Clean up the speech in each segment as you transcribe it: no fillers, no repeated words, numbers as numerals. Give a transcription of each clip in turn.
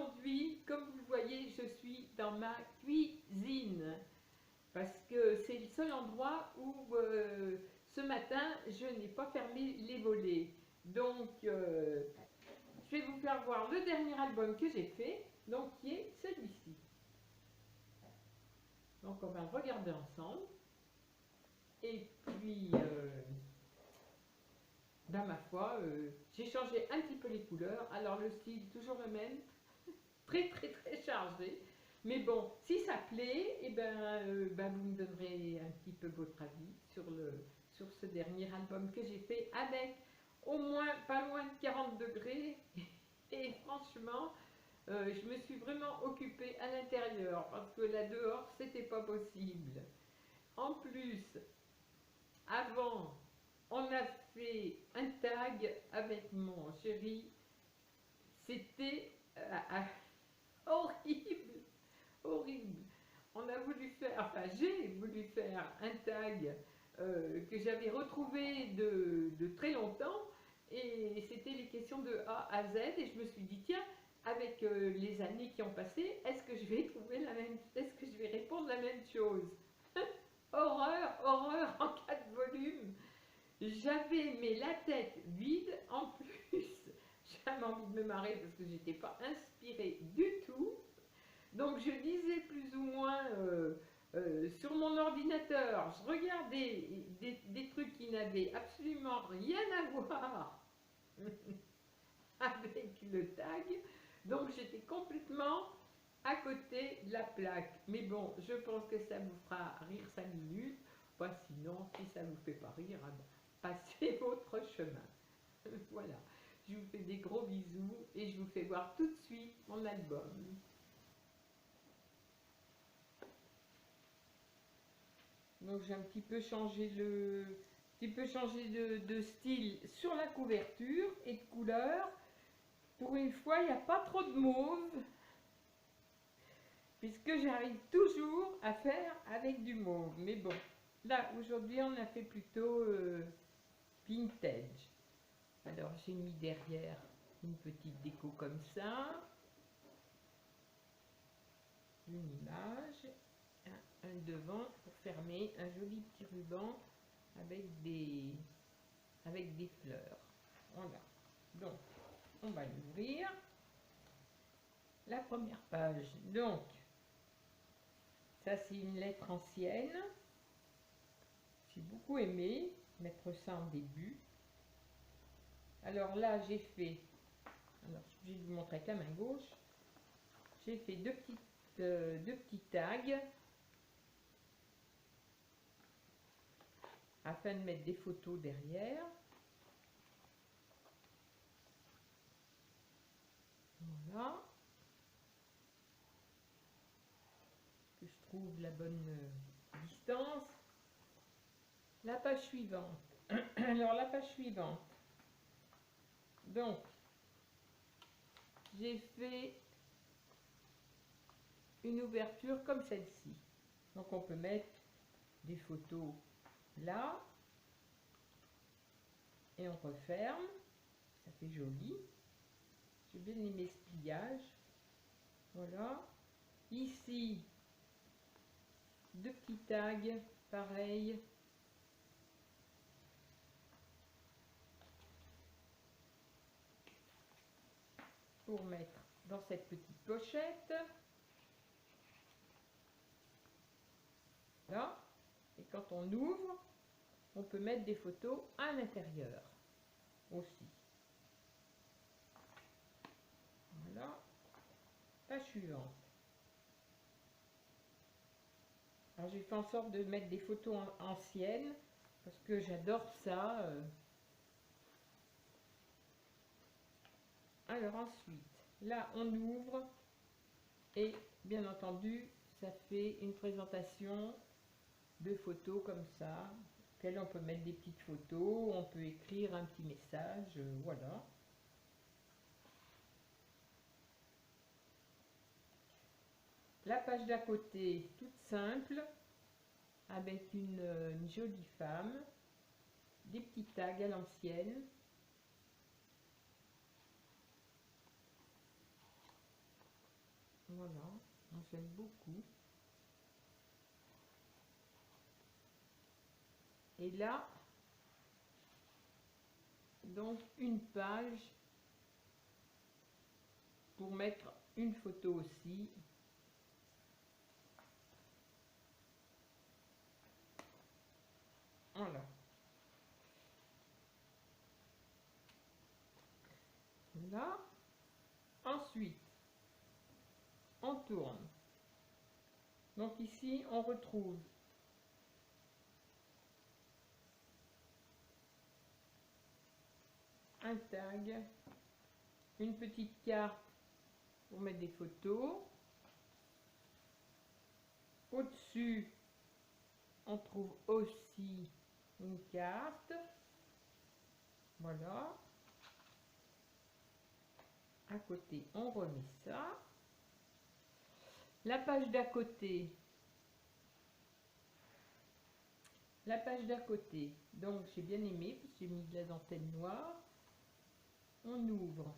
aujourd'hui, comme vous le voyez, je suis dans ma cuisine parce que c'est le seul endroit où ce matin je n'ai pas fermé les volets. Donc je vais vous faire voir le dernier album que j'ai fait, donc qui est celui-ci. Donc on va le regarder ensemble. Et puis, ben, ma foi, j'ai changé un petit peu les couleurs. Alors le style, toujours le même, très très très chargé. Mais bon, si ça plaît, et ben, vous me donnerez un petit peu votre avis sur ce dernier album que j'ai fait avec au moins pas loin de 40 degrés. Et franchement, je me suis vraiment occupée à l'intérieur parce que là dehors, c'était pas possible. En plus, avant, on a fait un tag avec mon chéri. C'était horrible, horrible. On a voulu faire, enfin j'ai voulu faire un tag que j'avais retrouvé de très longtemps et c'était les questions de A à Z et je me suis dit tiens, avec les années qui ont passé, est-ce que je vais trouver la même, est-ce que je vais répondre la même chose? Horreur, horreur en 4 volumes. J'avais mais la tête vide, en plus j'avais envie de me marrer parce que j'étais pas inspirée du tout. Donc je lisais plus ou moins sur mon ordinateur, je regardais des trucs qui n'avaient absolument rien à voir avec le tag. Donc j'étais complètement à côté de la plaque. Mais bon, je pense que ça vous fera rire 5 minutes. Pas sinon, si ça ne vous fait pas rire, passez votre chemin. Voilà, je vous fais des gros bisous et je vous fais voir tout de suite mon album. Donc j'ai un petit peu changé de style sur la couverture et de couleur. Pour une fois, il n'y a pas trop de mauve, puisque j'arrive toujours à faire avec du mauve. Mais bon, là aujourd'hui on a fait plutôt vintage. Alors j'ai mis derrière une petite déco comme ça, une image, un devant pour fermer, un joli petit ruban avec des fleurs. Voilà. Donc on va l'ouvrir. La première page. Donc ça c'est une lettre ancienne. J'ai beaucoup aimé mettre ça en début. Alors là j'ai fait, alors je vais vous montrer avec la main gauche, j'ai fait deux petits tags afin de mettre des photos derrière. Voilà. Que je trouve la bonne distance. La page suivante. Alors la page suivante. Donc j'ai fait une ouverture comme celle-ci. Donc on peut mettre des photos là et on referme. Ça fait joli. J'ai bien aimé ce pliage. Voilà. Ici, deux petits tags, pareil. Pour mettre dans cette petite pochette. Là. Et quand on ouvre, on peut mettre des photos à l'intérieur aussi. Voilà. Page suivante. Alors j'ai fait en sorte de mettre des photos anciennes parce que j'adore ça. Alors ensuite, là on ouvre et bien entendu ça fait une présentation de photos comme ça, auxquelles on peut mettre des petites photos, on peut écrire un petit message, voilà. La page d'à côté, toute simple, avec une jolie femme, des petits tags à l'ancienne. Voilà, j'aime beaucoup. Et là, donc une page pour mettre une photo aussi. Voilà. Là, ensuite, on tourne. Donc ici, on retrouve un tag, une petite carte pour mettre des photos. Au-dessus, on trouve aussi une carte. Voilà. À côté, on remet ça. La page d'à côté. La page d'à côté. Donc, j'ai bien aimé parce que j'ai mis de la dentelle noire. On ouvre.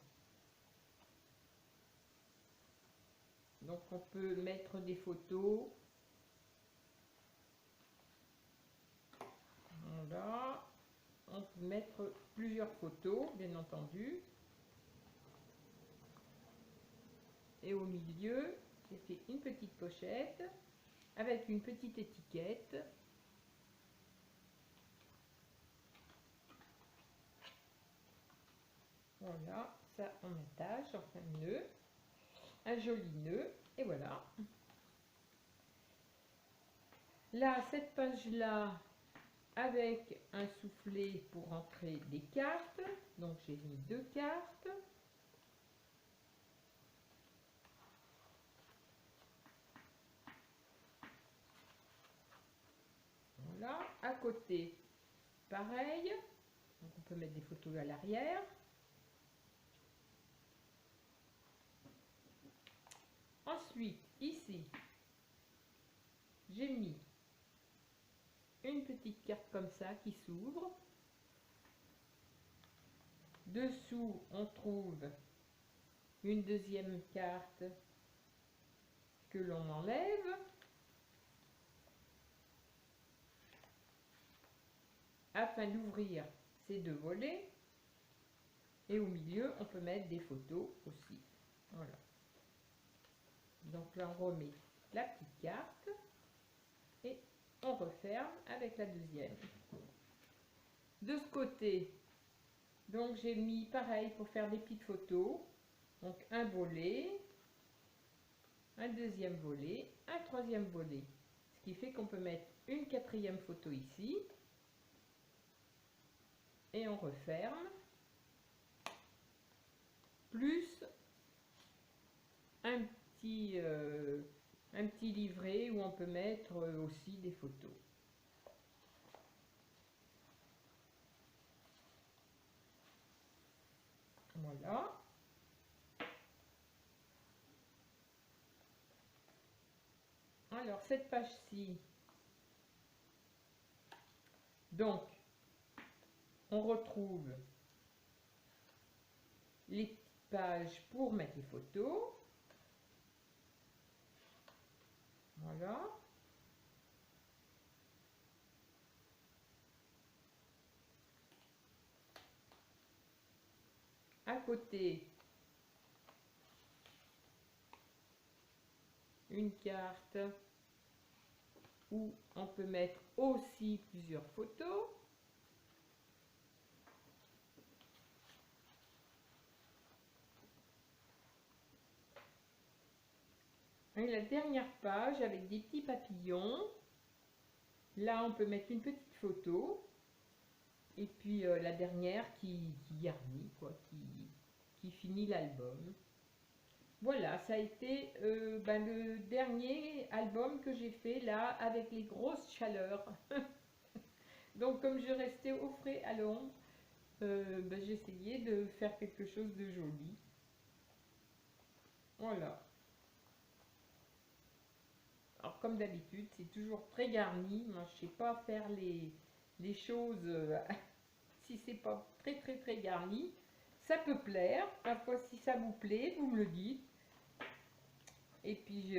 Donc, on peut mettre des photos. Voilà. On peut mettre plusieurs photos, bien entendu. Et au milieu, j'ai fait une petite pochette avec une petite étiquette. Voilà, ça on attache, enfin nœud, un joli nœud, et voilà. Là, cette page-là, avec un soufflet pour rentrer des cartes, donc j'ai mis 2 cartes. Voilà, à côté, pareil, donc on peut mettre des photos à l'arrière. Ensuite, ici, j'ai mis une petite carte comme ça qui s'ouvre. Dessous, on trouve une deuxième carte que l'on enlève. Afin d'ouvrir ces 2 volets. Et au milieu, on peut mettre des photos aussi. Voilà. Donc là, on remet la petite carte et on referme avec la deuxième. De ce côté, donc j'ai mis pareil pour faire des petites photos. Donc un volet, un deuxième volet, un troisième volet. Ce qui fait qu'on peut mettre une 4e photo ici. Et on referme. Plus un petit livret où on peut mettre aussi des photos. Voilà. Alors cette page-ci, donc on retrouve les pages pour mettre les photos. Voilà. À côté, une carte où on peut mettre aussi plusieurs photos. Et la dernière page avec des petits papillons. Là, on peut mettre une petite photo. Et puis la dernière qui garnit, quoi, qui finit l'album. Voilà, ça a été le dernier album que j'ai fait là avec les grosses chaleurs. Donc comme je restais au frais à l'ombre, j'ai essayé de faire quelque chose de joli. Voilà. Alors comme d'habitude, c'est toujours très garni. Moi, je sais pas faire les choses si c'est pas très garni. Ça peut plaire. Parfois, si ça vous plaît, vous me le dites. Et puis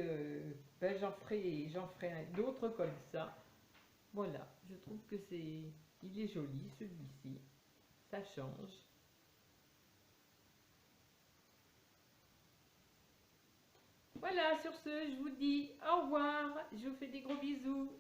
ben, j'en ferai d'autres comme ça. Voilà, je trouve que il est joli celui-ci, ça change. Voilà, sur ce, je vous dis au revoir, je vous fais des gros bisous.